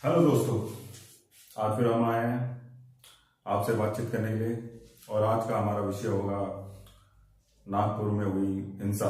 Hello दोस्तों, आज फिर हम आए हैं आपसे बातचीत करने के लिए। और आज का हमारा विषय होगा नागपुर में हुई हिंसा।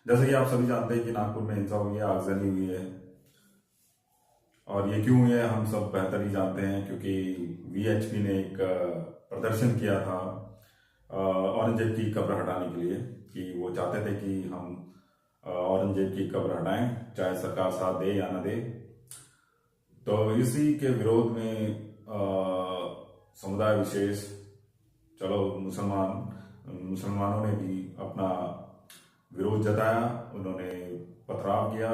जैसे कि आप सभी जानते हैं कि नागपुर में हिंसा हुई है, आगजनी हुई है। और ये क्यों हुई है हम सब बेहतर ही जानते हैं, क्योंकि वीएचपी ने एक प्रदर्शन किया था औरंगजेब की कब्र हटाने के लिए। कि वो चाहते थे कि हम औरंगजेब की कब्र हटाएं, चाहे सरकार साथ दे या न दे। तो इसी के विरोध में समुदाय विशेष, चलो मुसलमानों ने भी अपना विरोध जताया। उन्होंने पथराव किया,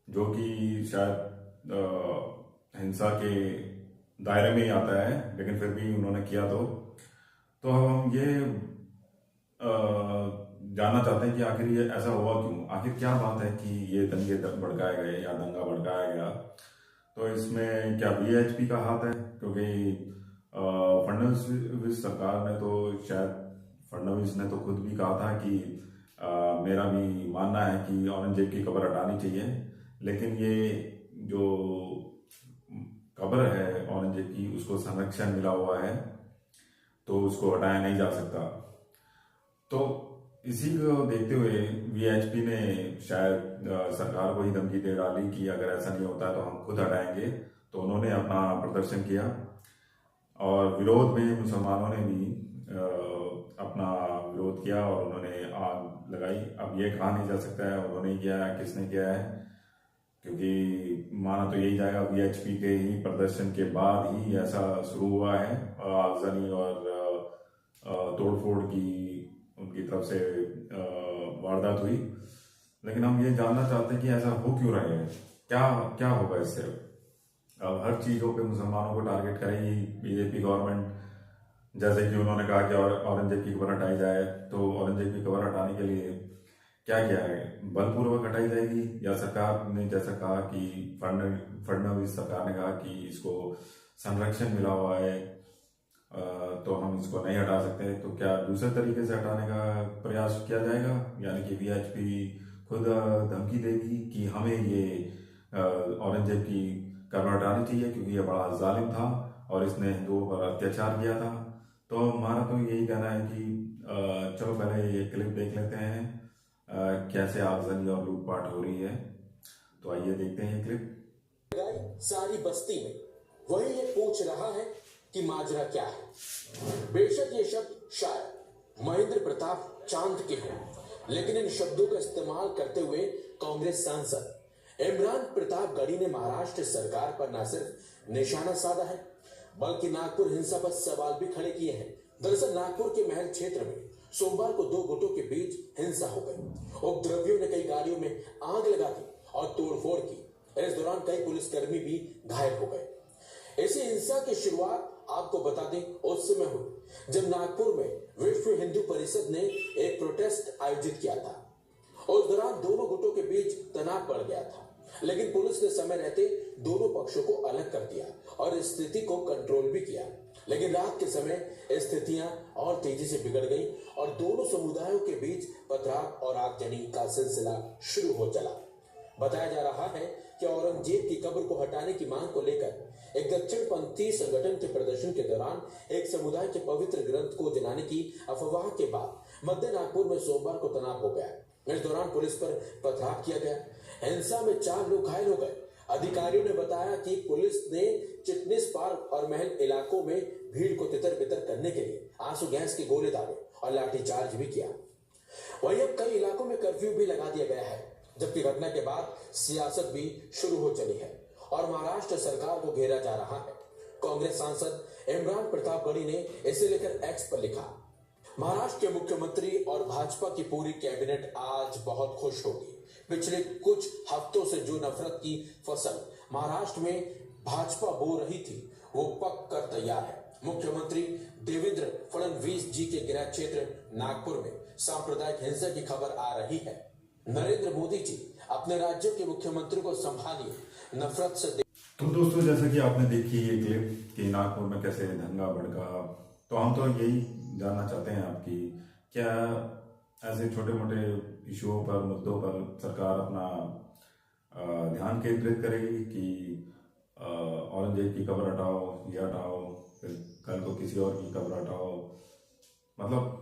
जो कि शायद हिंसा के दायरे में ही आता है, लेकिन फिर भी उन्होंने किया। तो हम ये जानना चाहते हैं कि आखिर ये ऐसा हुआ क्यों, आखिर क्या बात है कि ये दंगे भड़काए गए या दंगा भड़काया गया। तो इसमें क्या वीएचपी का हाथ है? क्योंकि फडणवीस सरकार ने तो शायद फडणवीस ने तो खुद भी कहा था कि मेरा भी मानना है कि औरंगजेब की कब्र हटानी चाहिए, लेकिन ये जो कब्र है औरंगजेब की, उसको संरक्षण मिला हुआ है, तो उसको हटाया नहीं जा सकता। तो इसी को देखते हुए वीएचपी ने शायद सरकार को ही धमकी दे डाली कि अगर ऐसा नहीं होता है तो हम खुद हटाएंगे। तो उन्होंने अपना प्रदर्शन किया और विरोध में मुसलमानों ने भी अपना विरोध किया और उन्होंने आग लगाई। अब ये कहा नहीं जा सकता है उन्होंने किया है किसने किया है, क्योंकि माना तो यही जाएगा वीएचपी के ही प्रदर्शन के बाद ही ऐसा शुरू हुआ है आगजनी और तोड़फोड़ की उनकी तरफ से वारदात हुई। लेकिन हम ये जानना चाहते हैं कि ऐसा हो क्यों रहा है, क्या क्या होगा इससे। अब हर चीज़ों पे मुसलमानों को टारगेट करेगी बीजेपी गवर्नमेंट। जैसे कि उन्होंने कहा कि औरंगजेब की कब्र हटाई जाए, तो औरंगजेब की कब्र हटाने के लिए क्या किया है, बलपूर्वक हटाई जाएगी, या सरकार ने जैसा कहा कि फडणवीस सरकार ने कहा कि इसको संरक्षण मिला हुआ है तो हम इसको नहीं हटा सकते, तो क्या दूसरे तरीके से हटाने का प्रयास किया जाएगा, यानी कि वीएचपी खुद धमकी देगी कि हमें ये औरंगजेब की कब्र हटानी चाहिए क्योंकि ये बड़ा जालिम था और इसने हिंदुओं पर अत्याचार किया था। तो हमारा तो यही कहना है कि चलो पहले ये क्लिप देख लेते हैं कैसे आगजनी और लूटपाट हो रही है। तो आइए देखते हैं ये क्लिप। सारी बस्ती में वही ये पूछ रहा है कि माजरा क्या है। बेशक ये शब्द शायद महेंद्र प्रताप चांद के हों, लेकिन इन शब्दों का इस्तेमाल करते हुए कांग्रेस सांसद इमरान प्रतापगढ़ी ने महाराष्ट्र सरकार पर न सिर्फ निशाना साधा है, बल्कि नागपुर हिंसा पर सवाल भी खड़े किए हैं। दरअसल नागपुर के महल क्षेत्र में सोमवार को दो गुटों के बीच हिंसा हो गई। उपद्रवियों ने कई गाड़ियों में आग लगा दी और तोड़फोड़ की। इस दौरान कई पुलिसकर्मी भी घायल हो गए। इसी हिंसा की शुरुआत आपको बता दें उस समय हुई जब नागपुर में विश्व हिंदू परिषद ने एक प्रोटेस्ट आयोजित किया था। उस दौरान दोनों गुटों के बीच तनाव बढ़ गया था, लेकिन पुलिस ने समय रहते दोनों पक्षों को अलग कर दिया और स्थिति को कंट्रोल भी किया। लेकिन रात के समय स्थितियां और तेजी से बिगड़ गई और दोनों समुदायों के बीच पथराव और आगजनी का सिलसिला शुरू हो चला। बताया जा रहा है कि औरंगजेब की कब्र को हटाने की मांग को लेकर एक दक्षिणपंथी संगठन के प्रदर्शन के दौरान एक समुदाय के पवित्र ग्रंथ को जलाने की अफवाह के बाद मध्य नागपुर में सोमवार को तनाव हो गया। इस दौरान पुलिस पर पथराव किया गया। हिंसा में 4 लोग घायल हो गए। अधिकारियों ने बताया कि पुलिस ने चिटनिस पार्क और महल इलाकों में भीड़ को तितर बितर करने के लिए आंसू गैस के गोले दागे और लाठीचार्ज भी किया। वहीं अब कई इलाकों में कर्फ्यू भी लगा दिया गया है, जबकि घटना के बाद सियासत भी शुरू हो चली है और महाराष्ट्र सरकार को घेरा जा रहा है। कांग्रेस सांसद इमरान प्रतापगढ़ी ने इसे लेकर एक्स पर लिखा, महाराष्ट्र के मुख्यमंत्री और भाजपा की पूरी कैबिनेट आज बहुत खुश होगी। पिछले कुछ हफ्तों से जो नफरत की फसल महाराष्ट्र में भाजपा बो रही थी, वो पक कर तैयार है। मुख्यमंत्री देवेंद्र फडणवीस जी के गृह क्षेत्र नागपुर में सांप्रदायिक हिंसा की खबर आ रही है। नरेंद्र मोदी जी अपने राज्य के मुख्यमंत्री को संभालिए, नफरत से तो दोस्तों, जैसे कि आपने देखी ये क्लिप कि नागपुर में कैसे दंगा भड़का, तो हम तो यही जानना चाहते हैं आपकी, क्या ऐसे छोटे मोटे इशुओं पर, मुद्दों पर सरकार अपना ध्यान केंद्रित करेगी कि औरंगजेब की कब्र हटाओ, ये हटाओ, फिर कल को किसी और की कब्र हटाओ। मतलब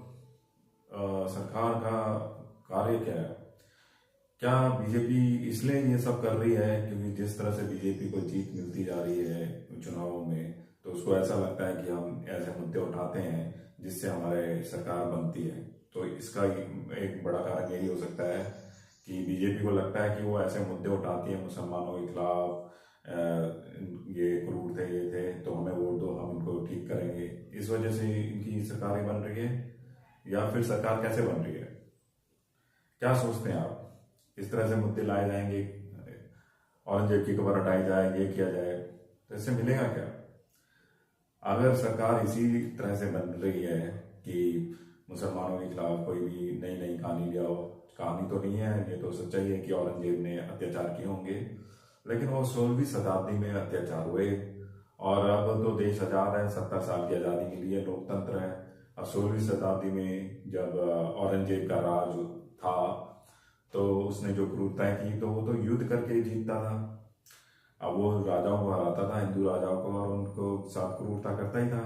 सरकार का कार्य क्या है? क्या बीजेपी इसलिए ये सब कर रही है क्योंकि जिस तरह से बीजेपी को जीत मिलती जा रही है चुनावों में, तो उसको ऐसा लगता है कि हम ऐसे मुद्दे उठाते हैं जिससे हमारे सरकार बनती है। तो इसका एक बड़ा कारण यही हो सकता है कि बीजेपी को लगता है कि वो ऐसे मुद्दे उठाती है मुसलमानों के खिलाफ, ये क्रूर थे, ये थे, तो हमें वोट दो, हम इनको ठीक करेंगे। इस वजह से इनकी सरकारें बन रही है। या फिर सरकार कैसे बन रही है? क्या सोचते हैं आप? इस तरह से मुद्दे लाए जाएंगे, औरंगजेब की कब्र हटाई जाए, ये किया जाए, तो इससे मिलेगा क्या? अगर सरकार इसी तरह से बन रही है कि मुसलमानों के खिलाफ कोई भी नई नई कहानी ले आओ, कहानी तो नहीं है, ये तो सच्चाई है कि औरंगजेब ने अत्याचार किए होंगे, लेकिन वो 16वीं शताब्दी में अत्याचार हुए और अब तो देश आजाद है, 70 साल की आज़ादी के लिए लोकतंत्र है। अब 16वीं शताब्दी में जब औरंगजेब का राज था तो उसने जो क्रूरताएं की तो वो तो युद्ध करके जीतता था। अब वो राजाओं को हराता था, हिंदू राजाओं को, और उनको साथ क्रूरता करता ही था।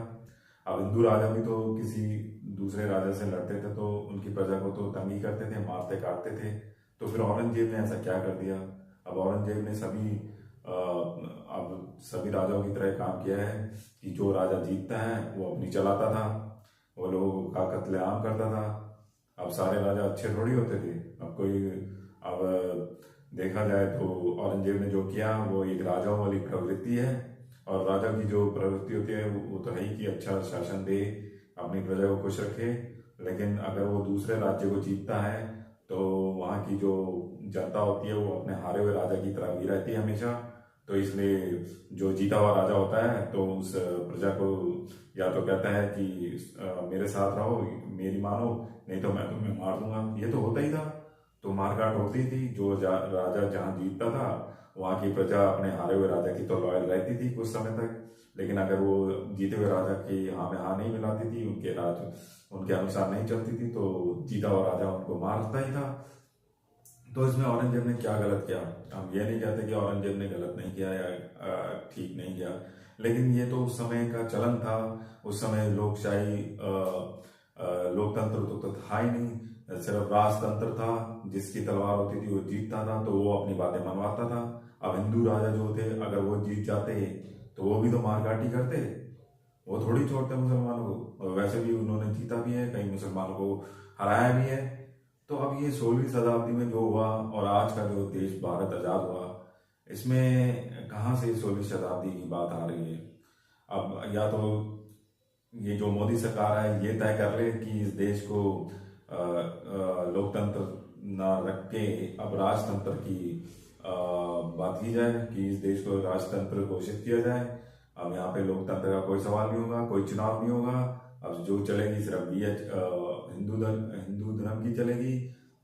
अब हिंदू राजा भी तो किसी दूसरे राजा से लड़ते थे तो उनकी प्रजा को तो तंग ही करते थे, मारते काटते थे। तो फिर औरंगजेब ने ऐसा क्या कर दिया? अब औरंगजेब ने अब सभी राजाओं की तरह काम किया है कि जो राजा जीतता है वो अपनी चलाता था, वो लोगों का कत्लेआम करता था। अब सारे राजा अच्छे थोड़ी होते थे। अब देखा जाए तो औरंगजेब ने जो किया वो एक राजाओं वाली प्रवृत्ति है, और राजा की जो प्रवृत्ति होती है वो तो है ही कि अच्छा शासन दे, अपनी प्रजा को खुश रखे। लेकिन अगर वो दूसरे राज्य को जीतता है तो वहाँ की जो जनता होती है वो अपने हारे हुए राजा की तरह ही रहती है हमेशा। तो इसलिए जो जीता हुआ राजा होता है तो उस प्रजा को या तो कहता है कि मेरे साथ रहो, मेरी मानो, नहीं तो मैं तुम्हें मार दूंगा। ये तो होता ही था, तो मारकाट होती थी। जो राजा जहाँ जीतता था वहाँ की प्रजा अपने हारे हुए राजा की तो लॉयल रहती थी कुछ समय तक, लेकिन अगर वो जीते हुए राजा की हाँ में हाँ नहीं मिलाती थी, उनके अनुसार नहीं चलती थी, तो जीता हुआ राजा उनको मारता ही था। तो इसमें औरंगजेब ने क्या गलत किया? हम ये नहीं कहते कि औरंगजेब ने गलत नहीं किया या ठीक नहीं किया, लेकिन ये तो उस समय का चलन था। उस समय लोकशाही लोकतंत्र तो था ही नहीं, सिर्फ राजतंत्र था। जिसकी तलवार होती थी वो जीतता था तो वो अपनी बातें मनवाता था। अब हिंदू राजा जो थे अगर वो जीत जाते तो वो भी तो मारकाटी करते, वो थोड़ी छोड़ते मुसलमानों को। और वैसे भी उन्होंने जीता भी है, कई मुसलमानों को हराया भी है। तो अब ये 16वीं शताब्दी में जो हुआ और आज का जो देश भारत आजाद हुआ, इसमें कहाँ से 16वीं शताब्दी की बात आ रही है? अब या तो ये जो मोदी सरकार है ये तय कर ले कि इस देश को लोकतंत्र ना रख के अब राजतंत्र की बात की जाए, कि इस देश को राजतंत्र घोषित किया जाए। अब यहाँ पे लोकतंत्र का कोई सवाल नहीं होगा, कोई चुनाव नहीं होगा। अब जो चलेगी सिर्फ हिंदू धर्म की चलेगी।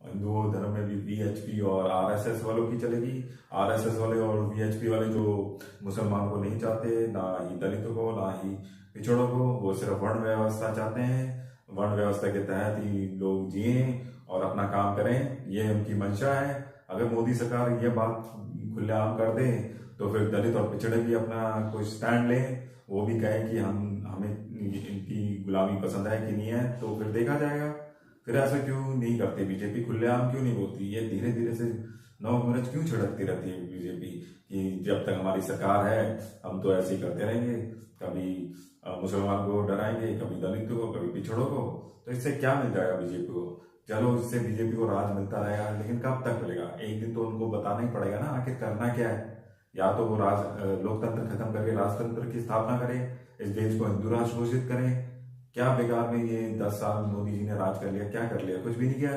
हिंदू धर्म में भी वीएचपी और आरएसएस वालों की चलेगी। आरएसएस वाले और वीएचपी वाले जो मुसलमान को नहीं चाहते, ना ही दलितों को, ना ही पिछड़ों को, वो सिर्फ वर्ण व्यवस्था चाहते हैं। वर्ण व्यवस्था के तहत ही लोग जिए और अपना काम करें, ये उनकी मंशा है। अगर मोदी सरकार ये बात खुलेआम कर दे तो फिर दलित और पिछड़े भी अपना कोई स्टैंड लें, वो भी कहें कि हमें इनकी गुलामी पसंद है कि नहीं है, तो फिर देखा जाएगा। फिर ऐसा क्यों नहीं करती बीजेपी? खुलेआम क्यों नहीं बोलती? ये धीरे धीरे से नौ मिर्च क्यों छिड़कती रहती है बीजेपी कि जब तक हमारी सरकार है हम तो ऐसे ही करते रहेंगे, कभी मुसलमान को डराएंगे, कभी दलित को, कभी पिछड़ों को। तो इससे क्या मिल जाएगा बीजेपी को? चलो इससे बीजेपी को राज मिलता रहेगा, लेकिन कब तक मिलेगा? एक दिन तो उनको बताना ही पड़ेगा ना आखिर करना क्या है। या तो वो लोकतंत्र खत्म करके राजतंत्र की स्थापना करें, इस देश को हिंदू राष्ट्र घोषित करें। क्या बेकार में ये 10 साल मोदी जी ने राज कर लिया? क्या कर लिया? कुछ भी नहीं किया।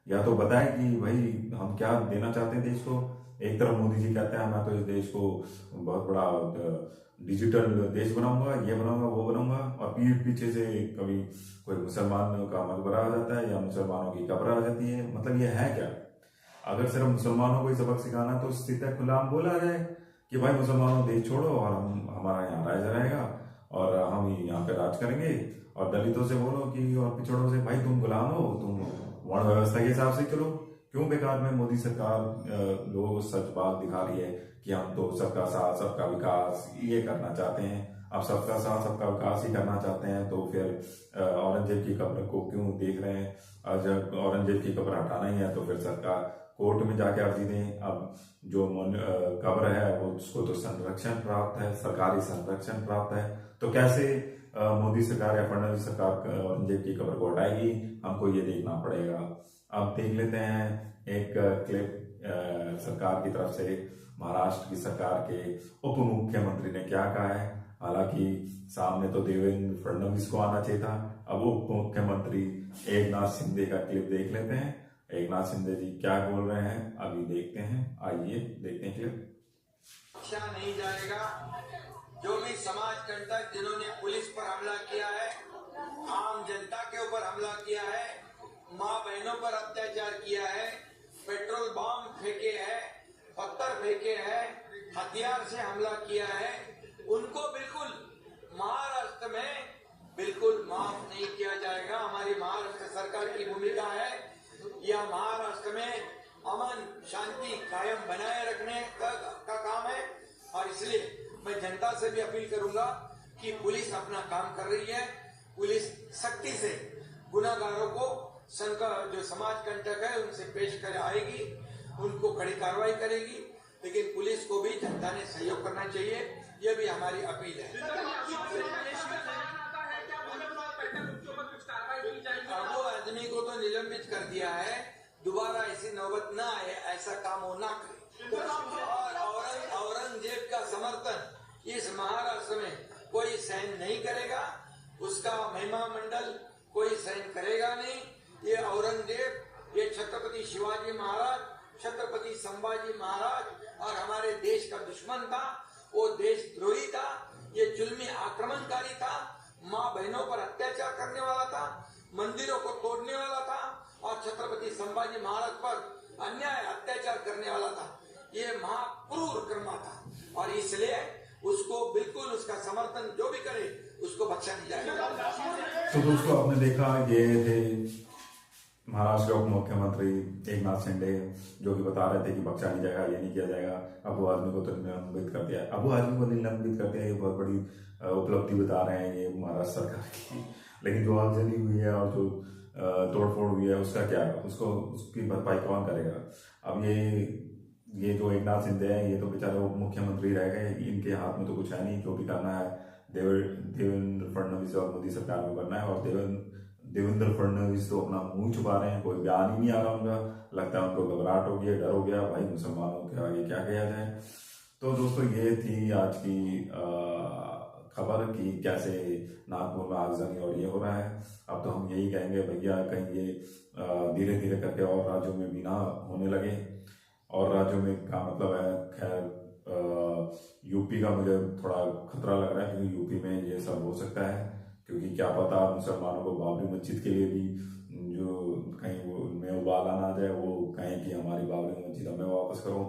या तो बताएं कि भाई हम क्या देना चाहते हैं देश को। एक तरफ मोदी जी कहते हैं मैं तो इस देश को बहुत बड़ा डिजिटल देश बनाऊंगा, ये बनाऊंगा, वो बनाऊंगा, और पीठ पीछे से कभी कोई मुसलमान का मकबरा आ जाता है या मुसलमानों की कब्र आ जाती है। मतलब ये है क्या? अगर सिर्फ मुसलमानों को ही सबक सिखाना तो सीधा खुलाम बोला जाए कि भाई मुसलमानों देश छोड़ो और हमारा यहाँ राज रहेगा और हम यहाँ पे राज करेंगे। और दलितों से बोलो कि और पिछड़ों से भाई तुम गुलाम हो, तुम वर्ण व्यवस्था के हिसाब से चलो। क्यों बेकार में मोदी सरकार लोगों को सच बात दिखा रही है कि हम तो सबका साथ सबका विकास ये करना चाहते हैं। अब सबका साथ सबका विकास ही करना चाहते हैं तो फिर औरंगजेब की कब्र को क्यों देख रहे हैं? और जब औरंगजेब की कब्र हटाना ही है तो फिर सरकार कोर्ट में जाके अर्जी दें। अब जो कब्र है वो उसको तो संरक्षण प्राप्त है, सरकारी संरक्षण प्राप्त है, तो कैसे मोदी सरकार या फडणवीस सरकार औरंगजेब की कब्र को हटाएगी? हमको ये देखना पड़ेगा। अब देख लेते हैं एक क्लिप सरकार की तरफ से। महाराष्ट्र की सरकार के उप मुख्यमंत्री ने क्या कहा है। हालांकि सामने तो देवेंद्र फडणवीस को आना चाहिए था, अब उप मुख्यमंत्री एकनाथ शिंदे का क्लिप देख लेते हैं। एकनाथ शिंदे जी क्या बोल रहे हैं अभी देखते हैं, आइए देखते हैं क्लिप। बख्शा नहीं जाएगा। जो भी समाज कंटक जिन्होंने पुलिस पर हमला किया है, आम जनता के ऊपर हमला किया है, माँ बहनों पर अत्याचार किया है, पेट्रोल बम फेंके हैं, पत्थर फेंके हैं, हथियार से हमला किया है, उनको बिल्कुल महाराष्ट्र में बिल्कुल माफ नहीं किया जाएगा। हमारी महाराष्ट्र सरकार की भूमिका है यह महाराष्ट्र में अमन शांति कायम बनाए रखने का काम है। और इसलिए मैं जनता से भी अपील करूंगा कि पुलिस अपना काम कर रही है। पुलिस सख्ती से गुनाहगारों को जो समाज कंटक है उनसे पेश कर आएगी, उनको कड़ी कार्रवाई करेगी, लेकिन पुलिस को भी जनता ने सहयोग करना चाहिए, यह भी हमारी अपील है। अबू आदमी को तो निलंबित कर दिया है, दोबारा ऐसी नौबत न आए, ऐसा काम वो ना करे। और औरंगजेब का समर्थन इस महाराष्ट्र में कोई सहन नहीं करेगा, उसका महिमा मंडल कोई सहन करेगा नहीं। ये औरंगजेब, ये छत्रपति शिवाजी महाराज, छत्रपति संभाजी महाराज और हमारे देश का दुश्मन था, वो देशद्रोही था, ये जुल्मी आक्रमणकारी था, माँ बहनों पर अत्याचार करने वाला था, मंदिरों को तोड़ने वाला था और छत्रपति संभाजी महाराज पर अन्याय अत्याचार करने वाला था। ये महाक्रूर कर्मा था और इसलिए उसको बिल्कुल उसका समर्थन जो भी करे उसको बख्शा नहीं जाएगा। तो दोस्तों आपने देखा ये थे महाराष्ट्र उप मुख्यमंत्री एकनाथ शिंदे जो कि बता रहे थे कि बख्शा नहीं जाएगा, ये नहीं किया जाएगा। अबू आदमी को तो निलंबित कर दिया, अबू आदमी को निलंबित कर दिया, ये बहुत बड़ी उपलब्धि बता रहे हैं ये महाराष्ट्र सरकार की। लेकिन जो आगजनी हुई है और जो तोड़फोड़ हुई है उसका क्या है, उसकी भरपाई कौन करेगा? अब ये जो एकनाथ शिंदे हैं ये तो बेचारे उप मुख्यमंत्री रह गए, इनके हाथ में तो कुछ है नहीं। जो भी करना है देवेंद्र फडणवीस और मोदी सरकार में करना है। और देवेंद्र फडणवीस तो अपना मुंह छुपा रहे हैं, कोई बयान ही नहीं आ रहा उनका। लगता है उनको घबराहट हो गया, डर हो गया, भाई मुसलमानों के आगे क्या किया जाए। तो दोस्तों ये थी आज की खबर कि कैसे नागपुर में आगजनी और ये हो रहा है। अब तो हम यही कहेंगे भैया कहीं ये धीरे धीरे करके और राज्यों में भी ना होने लगे। और राज्यों में का मतलब है, खैर यूपी का मुझे थोड़ा खतरा लग रहा है क्योंकि यूपी में ये सब हो सकता है। क्योंकि क्या पता मुसलमानों को बाबरी मस्जिद के लिए भी जो कहीं वो उनमें उबाल ना जाए, वो कहें कि हमारी बाबरी मस्जिद हमें वापस करो।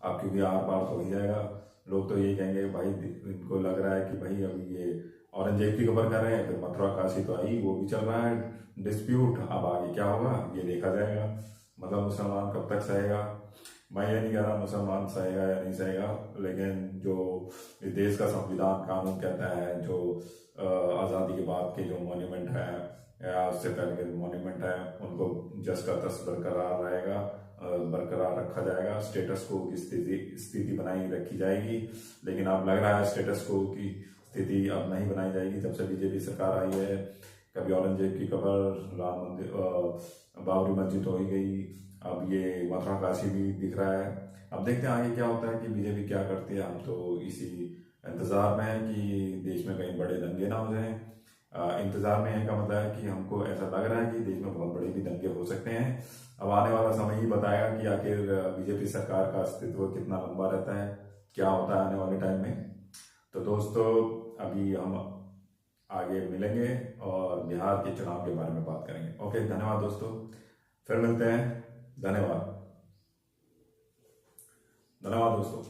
अब क्योंकि आर पार तो ही जाएगा, लोग तो यही कहेंगे भाई, इनको लग रहा है कि भाई अभी ये औरंगजेब की खबर कर रहे हैं, फिर मथुरा काशी तो आई, वो भी चल रहा है डिस्प्यूट। अब आगे क्या होगा ये देखा जाएगा। मतलब मुसलमान कब तक सहेगा? मैं ये नहीं कह रहा मुसलमान सहेगा या नहीं सहेगा, लेकिन जो इस देश का संविधान कानून कहता है, जो आज़ादी के बाद के जो मॉन्यूमेंट है या उससे पहले के मॉन्यूमेंट है, उनको जस का तस बरकरार रहेगा, बरकरार रखा जाएगा। स्टेटस को की स्थिति बनाई रखी जाएगी। लेकिन अब लग रहा है स्टेटस को की स्थिति अब नहीं बनाई जाएगी। जब से बीजेपी सरकार आई है, कभी औरंगजेब की कब्र, राम मंदिर, बाबरी मस्जिद हो ही गई, अब ये मथुरा काशी भी दिख रहा है। अब देखते हैं आगे क्या होता है कि बीजेपी क्या करती है। हम तो इसी इंतजार में है कि देश में कहीं बड़े दंगे ना हो जाएं। इंतजार में है का मतलब है कि हमको ऐसा लग रहा है कि देश में बहुत बड़े भी दंगे हो सकते हैं। अब आने वाला समय ही बताएगा कि आखिर बीजेपी सरकार का अस्तित्व कितना लंबा रहता है, क्या होता है आने वाले टाइम में। तो दोस्तों अभी हम आगे मिलेंगे और बिहार के चुनाव के बारे में बात करेंगे। ओके, धन्यवाद दोस्तों, फिर मिलते हैं। धन्यवाद दोस्तों।